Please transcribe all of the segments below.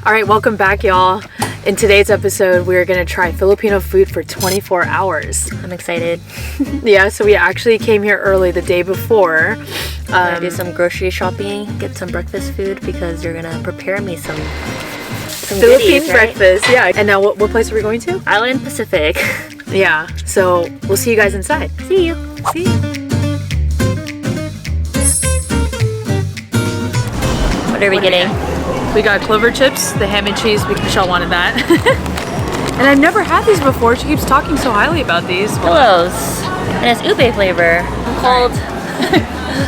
All right, welcome back, y'all. In today's episode, we're gonna try Filipino food for 24 hours. I'm excited. Yeah, so we actually came here early the day before. Do some grocery shopping, get some breakfast food because you're gonna prepare me some Philippine goodies, right? breakfast, yeah. And now, what place are we going to? Island Pacific. Yeah, so we'll see you guys inside. See you. See you. What are we getting? We got clover chips, the ham and cheese, because Michelle wanted that. And I've never had these before. She keeps talking so highly about these. Pillows. And it's ube flavor. Cold.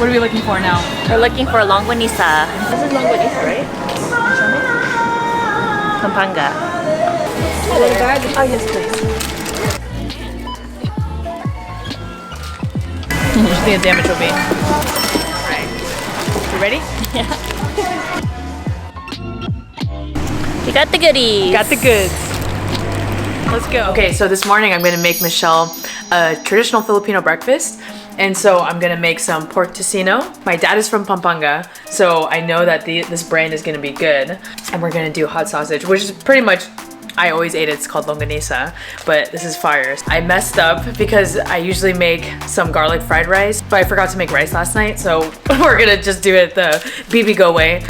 What are we looking for now? We're looking for longanisa. This is longanisa, right? Pampanga. Oh, yes, please. What do you think the damage will be? Alright. You ready? Yeah. We got the goodies. Got the goods. Let's go. Okay, so this morning I'm gonna make Michelle a traditional Filipino breakfast. And so I'm gonna make some pork tocino. My dad is from Pampanga, so I know that this brand is gonna be good. And we're gonna do hot sausage, which is pretty much, I always ate it, it's called longanisa, but this is fire. I messed up because I usually make some garlic fried rice, but I forgot to make rice last night, so we're gonna just do it the BB Go way.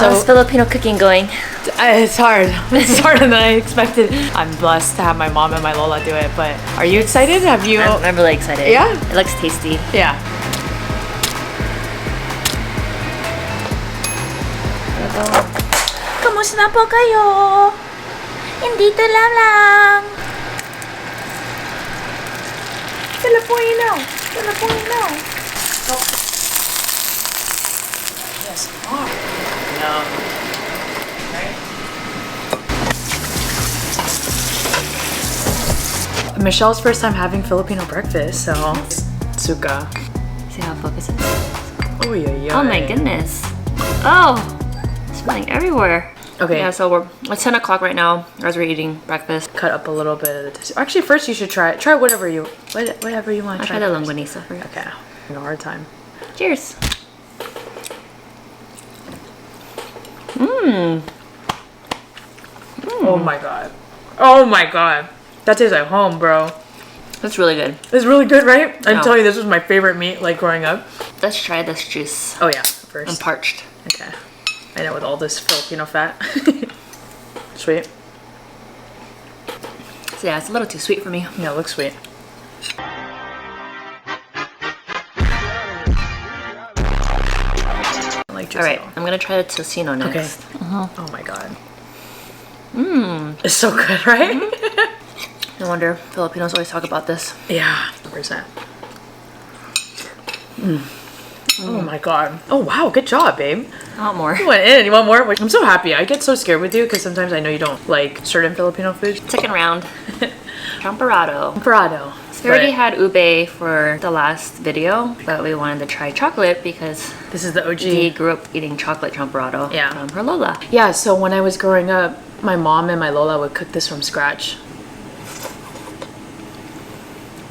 How's Filipino cooking going? It's hard. It's harder than I expected. I'm blessed to have my mom and my Lola do it, but are you excited? Have you? I'm really excited. Yeah? It looks tasty. Yeah. Kamusta po kayo? Indito lang. Filipino. Oh. Yes, no. Right? Michelle's first time having Filipino breakfast, so suka. See how focused it is? Oh yeah. Oh my goodness. Oh, it's smelling everywhere. Okay. Yeah, so it's 10 o'clock right now as we're eating breakfast. Cut up a little bit of the tocino. Actually, first you should try whatever you want to I'll try the longanisa first. Okay. No hard time. Cheers. Mmm. Oh my god. Oh my god. That tastes like home, bro. That's really good. It's really good, right? I'm Yeah. telling you, this was my favorite meat, like, growing up. Let's try this juice. Oh yeah, I'm first. parched. Okay. I know, with all this Filipino fat. Sweet. So yeah, it's a little too sweet for me. Yeah, it looks sweet. I like juice. All right, I'm gonna try the tocino next. Okay. Oh my god. Mmm. It's so good, right? No wonder Filipinos always talk about this. Yeah, 100%. Oh my god. Oh wow, good job, babe. I want more. You went in. You want more? I'm so happy. I get so scared with you because sometimes I know you don't like certain Filipino foods. Second round. Champorado. Prado. We already had ube for the last video, but we wanted to try chocolate because This is the OG. Dee grew up eating chocolate champorado from her Lola. Yeah, so when I was growing up, my mom and my Lola would cook this from scratch.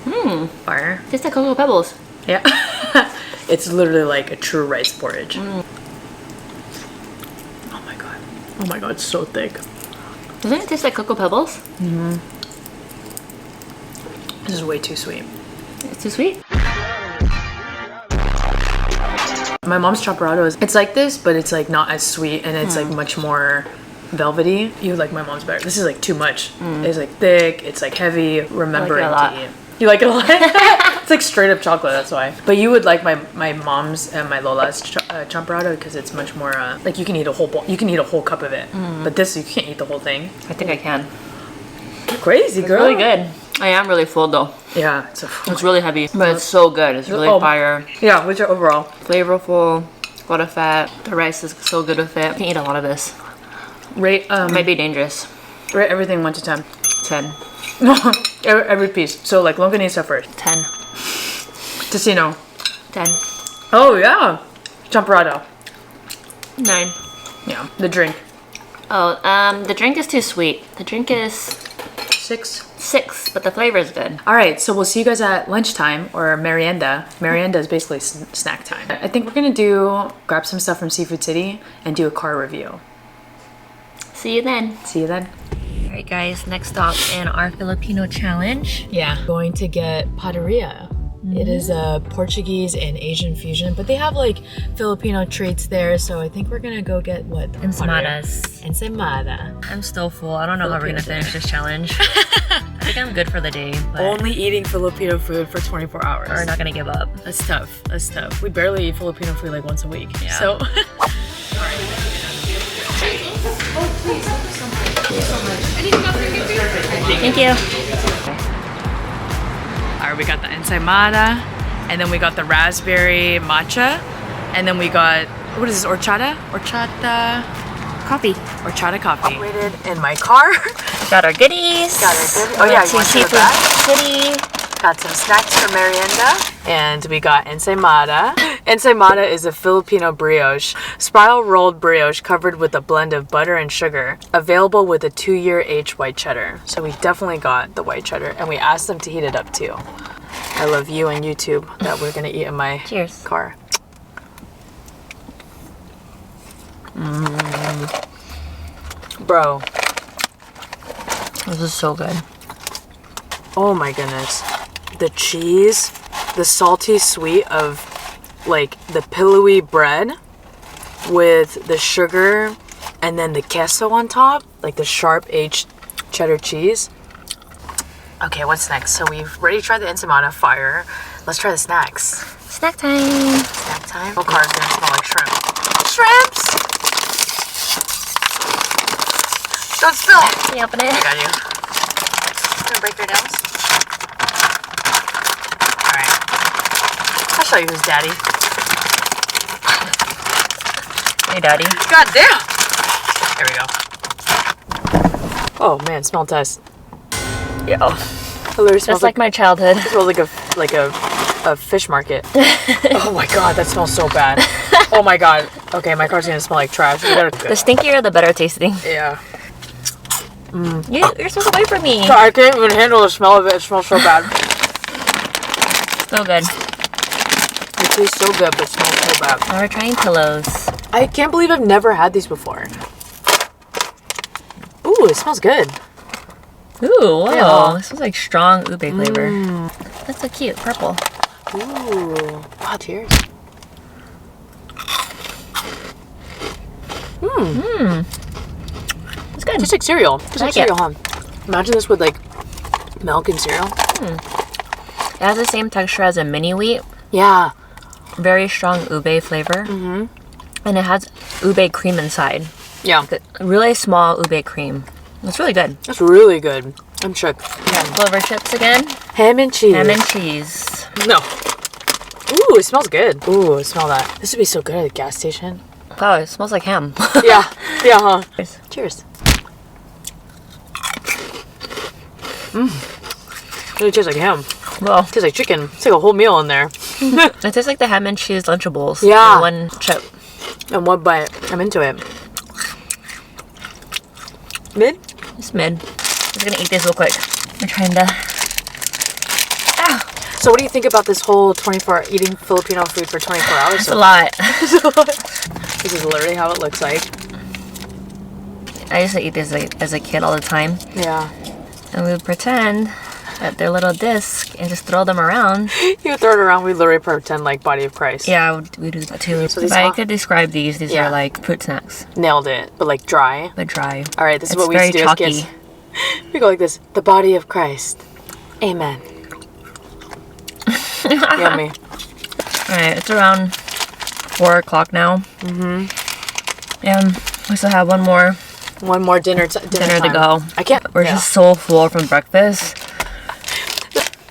Mmm. Fire. Tastes like Cocoa Pebbles. Yeah. It's literally like a true rice porridge. Oh my god. Oh my god, it's so thick. Doesn't it taste like Cocoa Pebbles? Mm-hmm. This is way too sweet. It's too sweet? My mom's champorado it's like this, but it's like not as sweet and it's like much more velvety. You like my mom's better. This is like too much. It's like thick, it's like heavy, remembering to eat. You like it a lot? It's like straight up chocolate, that's why. But you would like my mom's and my Lola's champorado because it's much more like you can eat a whole bowl. You can eat a whole cup of it. But this, you can't eat the whole thing. I think I can. You're crazy, girl. Really good. I am really full though. Yeah, It's really heavy, but it's so good. It's really fire. Yeah, what's your overall? Flavorful, a lot of fat. The rice is so good with it. I can eat a lot of this. Rate It might be dangerous. rate everything 1 to 10. 10. every piece. So like longanisa first. 10. Tocino. 10. Oh yeah. Champorado. 9. Yeah. The drink. Oh, the drink is too sweet. The drink is 6. 6, but the flavor is good. All right, so we'll see you guys at lunchtime or merienda. Merienda is basically snack time. I think we're gonna grab some stuff from Seafood City and do a car review. See you then. See you then. All right, guys, next stop in our Filipino challenge. Yeah, going to get Paderia. It is a Portuguese and Asian fusion, but they have like Filipino treats there, so I think we're gonna go get what? Ensaymadas. Ensaymada. I'm still full. I don't know how we're gonna finish this challenge. I think I'm good for the day, but Only eating Filipino food for 24 hours. we're not gonna give up. That's tough. That's tough. We barely eat Filipino food like once a week. Yeah. So. Thank you. Alright, we got the ensaymada, and then we got the raspberry matcha, and then we got, what is this, horchata? Horchata Coffee. Horchata coffee. Waited in my car. Got our goodies. Got our goodies. Oh yeah, you want to see the back? City. Got some snacks for merienda, and we got ensaymada. Ensaymada is a Filipino brioche, spiral rolled brioche covered with a blend of butter and sugar, available with a 2-year aged white cheddar. So we definitely got the white cheddar, and we asked them to heat it up too. I love you and YouTube that we're gonna eat in my Cheers. car. Bro, This is so good. oh my goodness. The cheese, the salty sweet of like the pillowy bread with the sugar and then the queso on top, like the sharp aged cheddar cheese. Okay, what's next? So we've already tried the ensaymada, fire. Let's try the snacks. Snack time. Snack time. Oh, car's gonna smell like shrimp. Shrimps! Don't spill! Can you open it? I got you. Gonna break your nails? Alright. I'll show you who's daddy. Hey, Daddy. God damn! There we go. Oh man, smell test. Yeah. It literally smells Just like my childhood. it smells like a fish market. Oh my god, that smells so bad. Oh my god. Okay, my car's gonna smell like trash. We gotta The stinkier, the better tasting. yeah. You're supposed to wait for me. I can't even handle the smell of it. It smells so bad. So good. It tastes so good, but it smells so bad. Now we're trying pillows. I can't believe I've never had these before. Ooh, it smells good. Ooh, wow. Yeah. This is like strong ube flavor. That's so cute. Purple. Ooh. Wow, cheers. It's good. Tastes like cereal. Tastes like like it. cereal, huh? Imagine this with like milk and cereal. It has the same texture as a mini wheat. Yeah. Very strong ube flavor. And it has ube cream inside. Yeah. Really small ube cream. It's really good. That's really good. I'm shook. Clover chips again. Ham and cheese. Ham and cheese. No. Ooh, it smells good. Ooh, smell that. This would be so good at a gas station. Wow, it smells like ham. Yeah. Yeah, huh? Cheers. Cheers. It tastes like ham. Well, It tastes like chicken. It's like a whole meal in there. it tastes like the ham and cheese Lunchables. Yeah. In one chip. And one bite. I'm into it. Mid? It's mid. Just gonna eat this real quick. We're trying to. So what do you think about this whole 24 eating Filipino food for 24 hours? It's a lot. This is literally how it looks like. I used to eat this as a kid all the time. Yeah. And we would pretend that they're little discs and just throw them around. You throw it around, we literally pretend like Body of Christ. Yeah, we do that too. So if these I all- could describe these Yeah. are like fruit snacks, Nailed it. But like dry. but dry. All right, this is It's what we used to very do as chalky. kids. We go like this. The Body of Christ. Amen. Yummy. Alright, it's around 4 o'clock now. And we still have one more One more dinner to dinner to go. I can't. We're just so full from breakfast.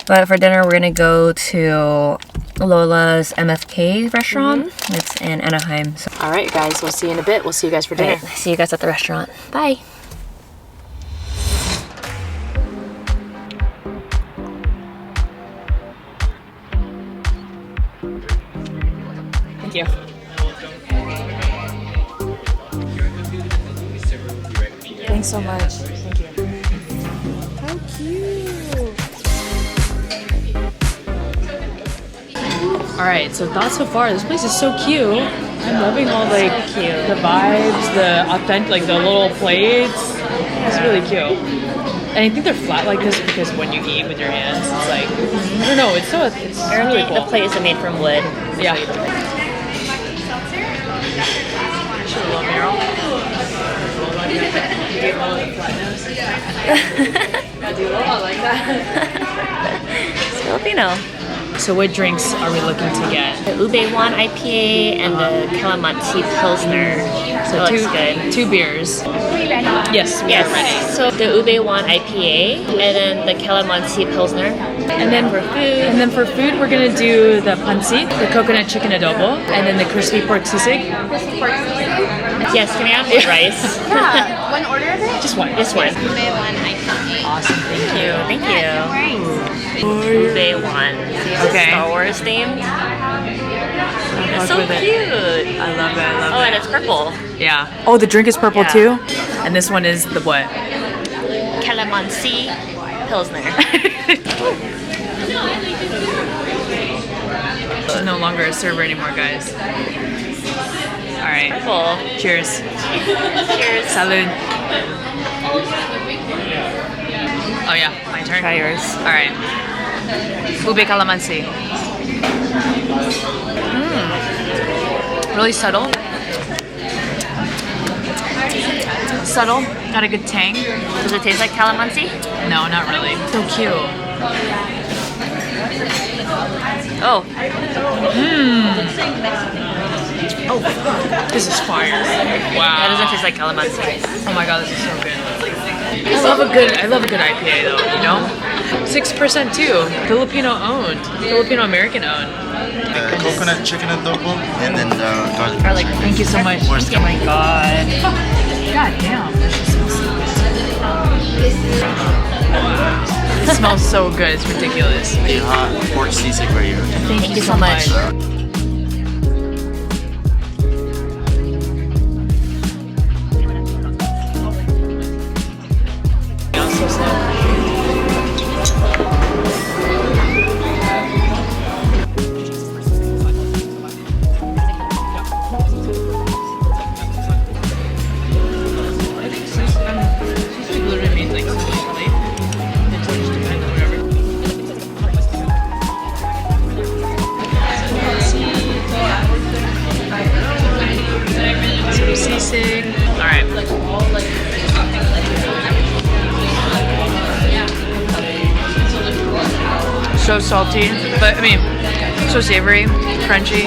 But for dinner, we're gonna go to Lola's MFK restaurant. It's in Anaheim. So, All right, guys. We'll see you in a bit. We'll see you guys for dinner. alright, see you guys at the restaurant. Bye. Thank you. Thanks so much. Thank you. How All right, so thoughts so far. This place is so cute. I'm loving all like the vibes, the authentic, like the little plates. It's really cute. And I think they're flat like this because when you eat with your hands, it's like I don't know. It's really cool. The plates are made from wood. Yeah. Should love Meryl. I do Lola like that. It's Filipino. So what drinks are we looking to get? The Ube 1 IPA and the Calamansi Pilsner. So looks good. 2 beers. Yes, we are ready. So the Ube 1 IPA and then the Calamansi Pilsner. And then for food, we're gonna do the pancit, the coconut chicken adobo, and then the crispy pork sisig. Yes, can I have more rice? Yeah, one order of it? Just one. This one. Ube 1 IPA. Awesome, thank you. Thank you. Ube 1. Okay. Star Wars themed. It's so cute. I love it. I love Oh, it. and it's purple. Yeah. Oh, the drink is purple Yeah. too? And this one is the what? Calamansi Pilsner. She's no longer a server anymore, guys. All right. Purple. Cheers. Cheers. Salud. Oh yeah, my turn. Try yours. All right. Ube calamansi. Really subtle. Subtle. Got a good tang. Does it taste like calamansi? No, not really. So cute. Oh. Oh, this is fire. Wow. That doesn't taste like calamansi. Oh my god, this is so good. I love a good IPA though, you know? 6% too. Filipino owned. Filipino American owned. Coconut chicken adobo and then garlic. Garlic. Thank you so much. Oh my god. God damn. It smells so good. It's ridiculous. A hot pork sisig right here. Thank you so much. So salty, but I mean, so savory, crunchy,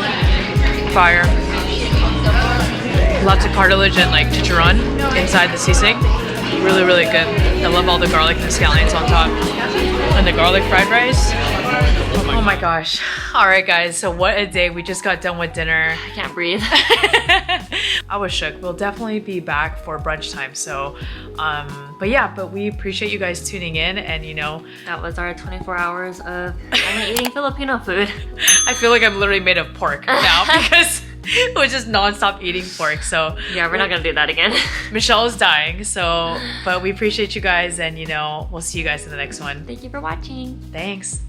fire. Lots of cartilage and like chicharron inside the sisig. Really, really good. I love all the garlic and the scallions on top. And the garlic fried rice. Oh my gosh. All right, guys. So what a day. We just got done with dinner. I can't breathe. I was shook. We'll definitely be back for brunch time. So, but we appreciate you guys tuning in and you know. That was our 24 hours of only eating Filipino food. I feel like I'm literally made of pork now because we're just non-stop eating pork. So Yeah, we're not gonna do that again. Michelle is dying. So, but we appreciate you guys and you know, we'll see you guys in the next one. Thank you for watching. Thanks.